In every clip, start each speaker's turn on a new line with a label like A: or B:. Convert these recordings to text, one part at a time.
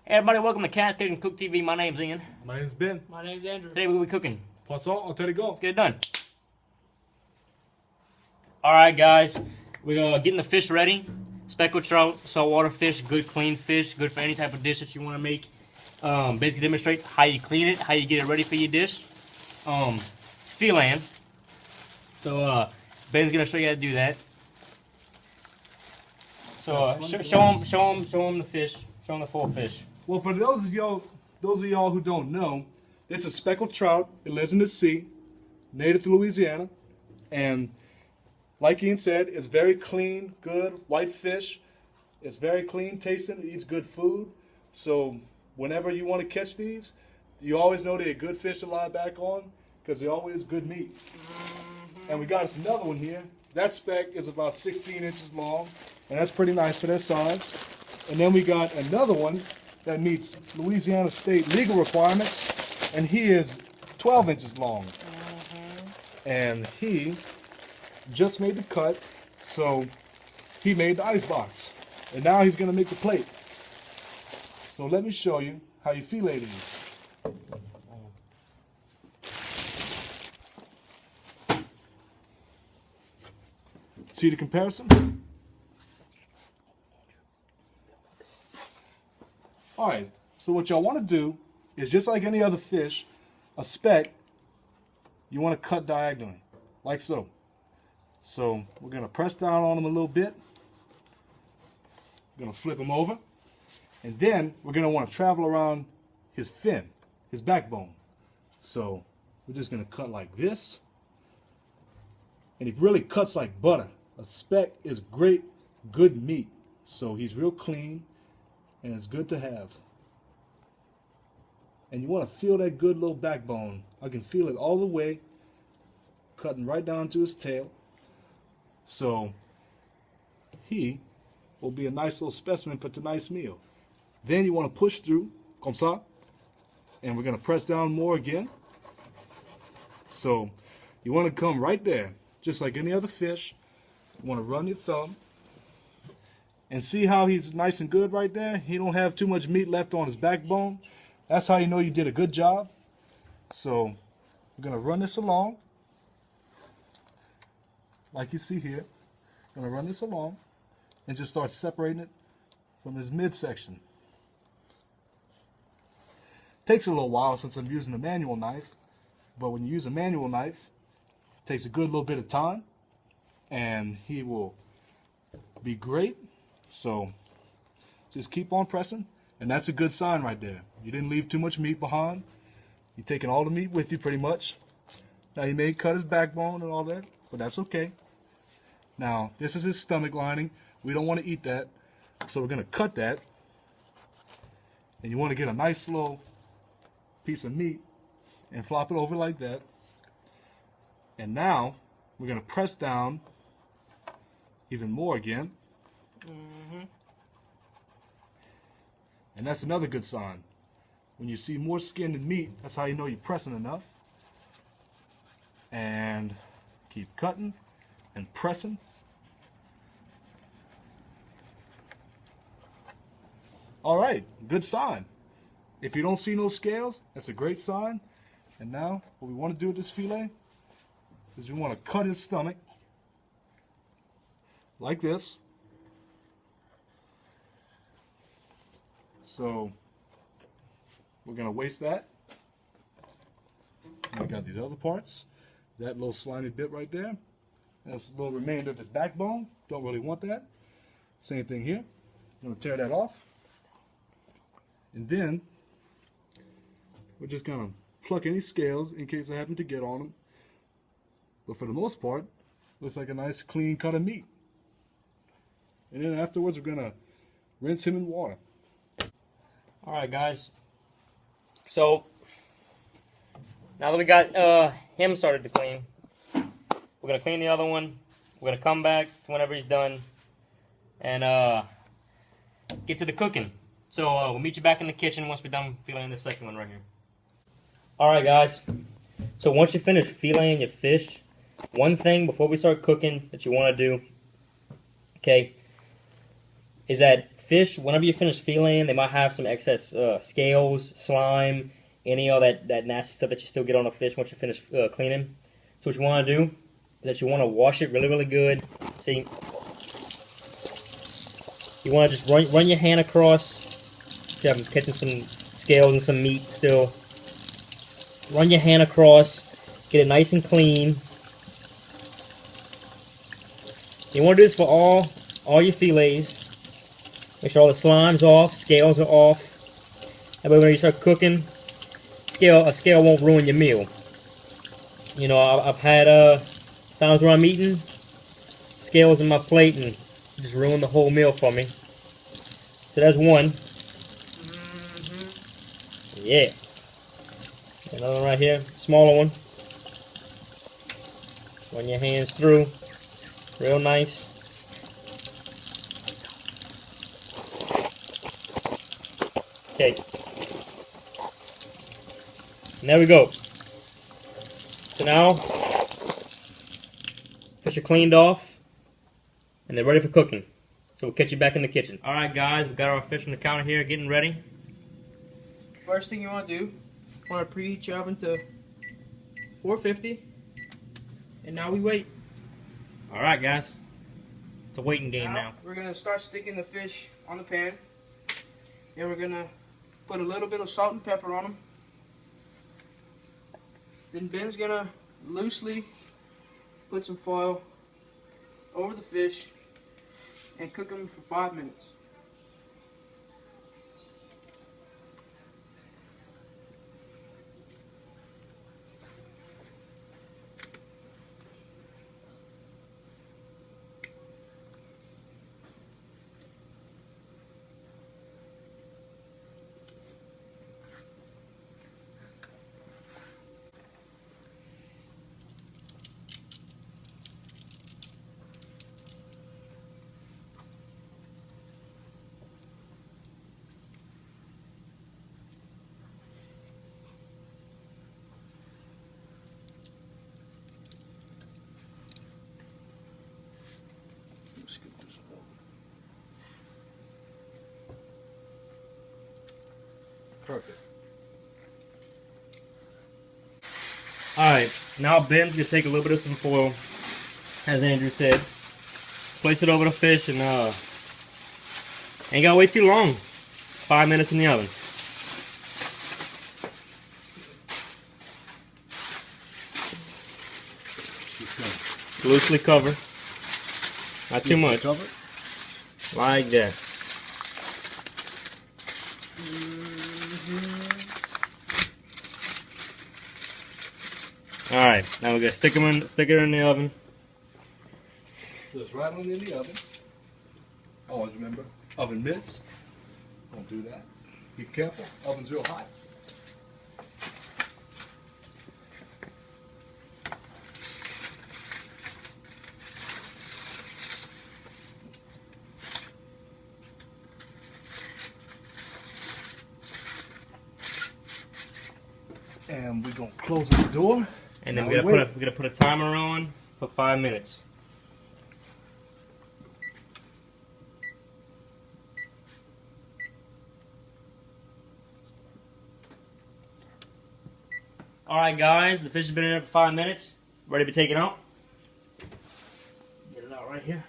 A: Hey everybody, welcome to Cat Station Cook TV. My name's Ian.
B: My name's Ben.
C: My name's Andrew.
A: Today we're going to be cooking.
B: Poisson or tarragon.
A: Let's get it done. Alright guys, we're getting the fish ready. Speckled trout, saltwater fish, good clean fish, good for any type of dish that you want to make. Basically demonstrate how you clean it, how you get it ready for your dish. Filet. So Ben's going to show you how to do that. So show him the fish. Show him the full fish.
B: Well, for those of y'all who don't know, this is speckled trout. It lives in the sea, native to Louisiana, and like Ian said, it's very clean, good white fish. It's very clean tasting. It eats good food. So whenever you want to catch these, you always know they're good fish to lie back on because they're always good meat. And we got us another one here. That speck is about 16 inches long, and that's pretty nice for that size. And then we got another one that meets Louisiana state legal requirements, and he is 12 inches long. And he just made the cut, so he made the ice box. And now he's going to make the plate. So let me show you how you fillet these. See the comparison? Alright, so what y'all want to do is just like any other fish, a speck, you want to cut diagonally, like so. So we're going to press down on them a little bit. We're going to flip him over. And then we're going to want to travel around his fin, his backbone. So we're just going to cut like this. And he really cuts like butter. A speck is great, good meat. So he's real clean and it's good to have. And you want to feel that good little backbone. I can feel it all the way, cutting right down to his tail. So he will be a nice little specimen for tonight's meal. Then you want to push through, comme ça, and we're going to press down more again. So you want to come right there, just like any other fish. You want to run your thumb and see how he's nice and good right there. He don't have too much meat left on his backbone. That's how you know you did a good job. So we're going to run this along. Like you see here, I'm going to run this along and just start separating it from his midsection. Takes a little while since I'm using a manual knife, but when you use a manual knife, it takes a good little bit of time, and he will be great. So just keep on pressing, and that's a good sign right there. You didn't leave too much meat behind. You're taking all the meat with you pretty much. Now you may cut his backbone and all that, but that's okay. Now, this is his stomach lining. We don't want to eat that, so we're going to cut that. And you want to get a nice little piece of meat and flop it over like that. And now, we're going to press down even more again. And that's another good sign. When you see more skin than meat, that's how you know you're pressing enough. And keep cutting and pressing. All right, good sign. If you don't see no scales, that's a great sign. And now what we want to do with this fillet is we want to cut his stomach like this. So we're going to waste that. And we got these other parts. That little slimy bit right there. That's a little remainder of his backbone. Don't really want that. Same thing here. I'm going to tear that off. And then we're just going to pluck any scales in case I happen to get on them. But for the most part, looks like a nice clean cut of meat. And then afterwards we're going to rinse him in water.
A: Alright guys, so now that we got him started to clean, we're going to clean the other one. We're going to come back to whenever he's done and get to the cooking. So we'll meet you back in the kitchen once we're done filleting the second one right here. Alright guys, so once you finish filleting your fish, one thing before we start cooking that you want to do, okay, is that fish, whenever you finish filleting, they might have some excess scales, slime, any of that nasty stuff that you still get on a fish once you finish cleaning. So what you want to do is that you want to wash it really, really good. See, you want to just run your hand across. See, I'm catching some scales and some meat still. Run your hand across, get it nice and clean. You want to do this for all your fillets. Make sure all the slime's off, scales are off. That way when you start cooking, a scale won't ruin your meal. You know, I've had times where I'm eating, scales in my plate and just ruin the whole meal for me. So that's one. Yeah. Another one right here, smaller one. Run your hands through, real nice. Okay. And there we go. So now, fish are cleaned off, and they're ready for cooking. So we'll catch you back in the kitchen. Alright guys, we got our fish on the counter here, getting ready.
C: First thing you want to do, you want to preheat your oven to 450, and now we wait.
A: Alright guys, it's a waiting game now.
C: We're going to start sticking the fish on the pan. Then we're going to put a little bit of salt and pepper on them. Then Ben's going to loosely put some foil over the fish and cook them for 5 minutes.
B: Perfect.
A: Alright, now Ben's going to take a little bit of some foil, as Andrew said. Place it over the fish and ain't got to wait too long. 5 minutes in the oven. Loosely cover. Not too much.
B: Cover.
A: Like that. Alright, now we're gonna stick it in the oven.
B: Just right on in the oven. Always remember, oven mitts. Don't do that. Be careful, oven's real hot. And we're gonna close the door.
A: And then we're gonna put a timer on for 5 minutes. Alright guys, the fish has been in there for 5 minutes. Ready to be taken out. Get it out right here.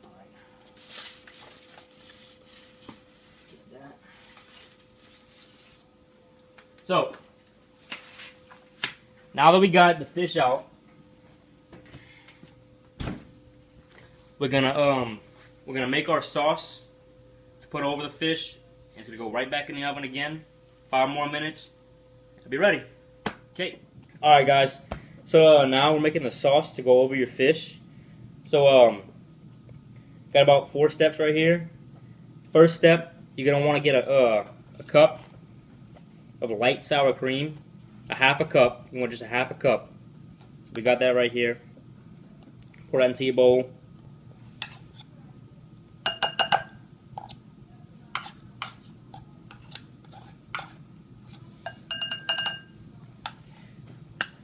A: Alright. Get that. So, now that we got the fish out, we're gonna make our sauce to put over the fish. It's gonna go right back in the oven again. 5 more minutes. It'll be ready. Okay. All right, guys. So now we're making the sauce to go over your fish. So got about 4 steps right here. First step, you're gonna want to get a cup of light sour cream. A half a cup. You want just a half a cup. We got that right here. Pour that into your bowl.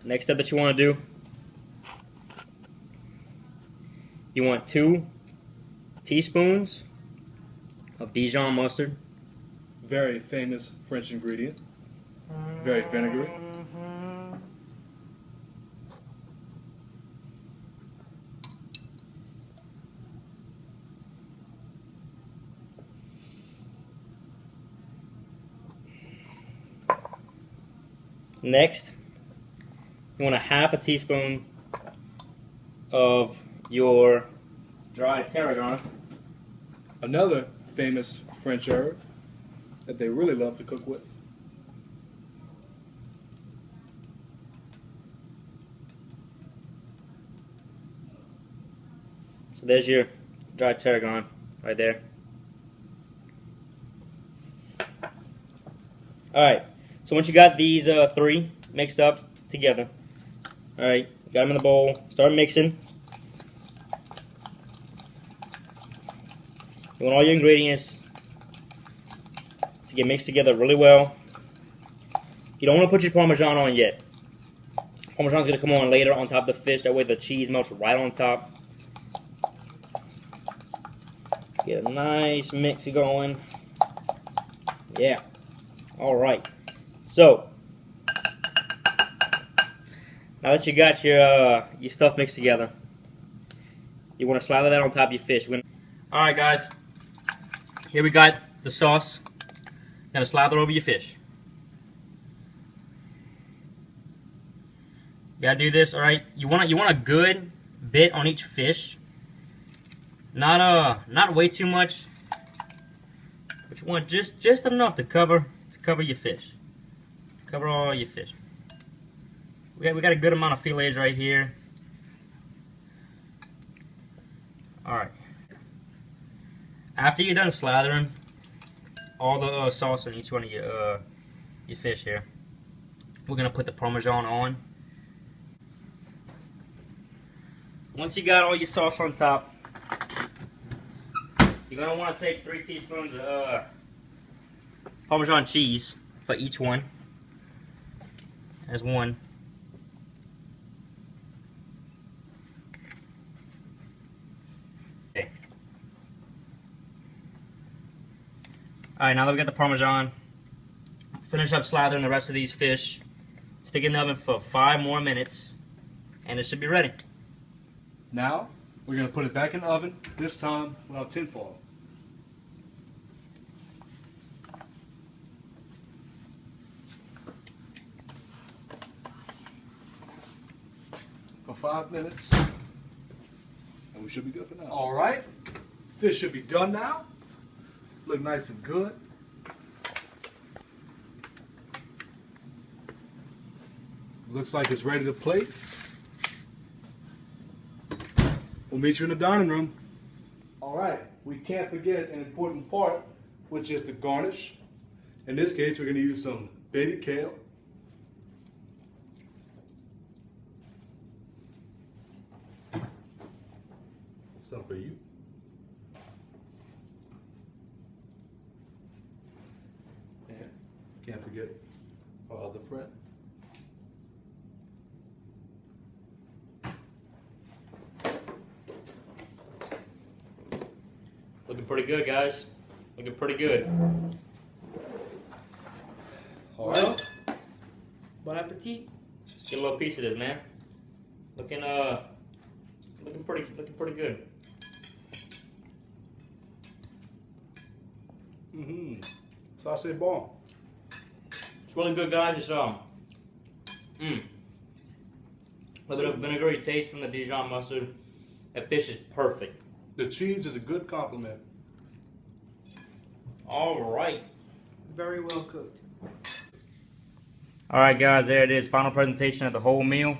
A: Next step that you want to do, you want 2 teaspoons of Dijon mustard.
B: Very famous French ingredient. Very vinegary.
A: Next, you want a half a teaspoon of your dried tarragon.
B: Another famous French herb that they really love to cook with.
A: So there's your dried tarragon right there. Alright, so once you got these three mixed up together, alright, got them in the bowl, start mixing. You want all your ingredients to get mixed together really well. You don't want to put your Parmesan on yet. Parmesan's going to come on later on top of the fish, that way the cheese melts right on top. Get a nice mix going. Yeah. Alright. So, now that you got your stuff mixed together, you want to slather that on top of your fish. Alright guys, here we got the sauce. Gonna slather over your fish. You gotta do this, alright? You want a good bit on each fish. Not way too much. But you want just enough to cover your fish. Cover all your fish. We got a good amount of fillets right here. Alright. After you're done slathering all the sauce on each one of your fish here, we're gonna put the Parmesan on. Once you got all your sauce on top, you're gonna want to take 3 teaspoons of Parmesan cheese for each one. There's one. Okay. Alright, now that we got the Parmesan, finish up slathering the rest of these fish. Stick it in the oven for 5 more minutes, and it should be ready.
B: Now, we're going to put it back in the oven, this time without tinfoil. For 5 minutes, and we should be good for now.
C: All right.
B: Fish should be done now. Look nice and good. Looks like it's ready to plate. We'll meet you in the dining room. All right, we can't forget an important part, which is the garnish. In this case, we're going to use some baby kale. Some for you. And can't forget our other friend.
A: Looking pretty good, guys. Looking pretty good.
B: All right.
C: Bon appetit.
A: Just get a little piece of this, man. Looking pretty good.
B: Ça c'est bon.
A: It's really good, guys. It's a little bit of vinegary taste from the Dijon mustard. That fish is perfect.
B: The cheese is a good compliment.
A: All right.
C: Very well cooked.
A: All right, guys. There it is. Final presentation of the whole meal.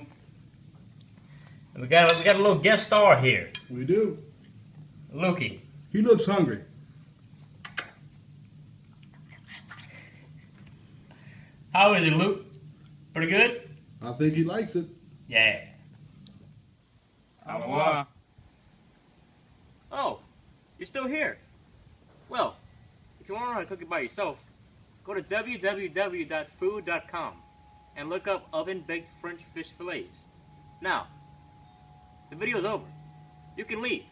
A: And we got a little guest star here,
B: We do.
A: Lukey.
B: He looks hungry.
A: How is it, Luke? Pretty good?
B: I think he likes it.
A: Yeah. Au revoir. Oh, you're still here. Well, if you want to learn how to cook it by yourself, go to www.food.com and look up oven-baked French fish fillets. Now, the video's over. You can leave.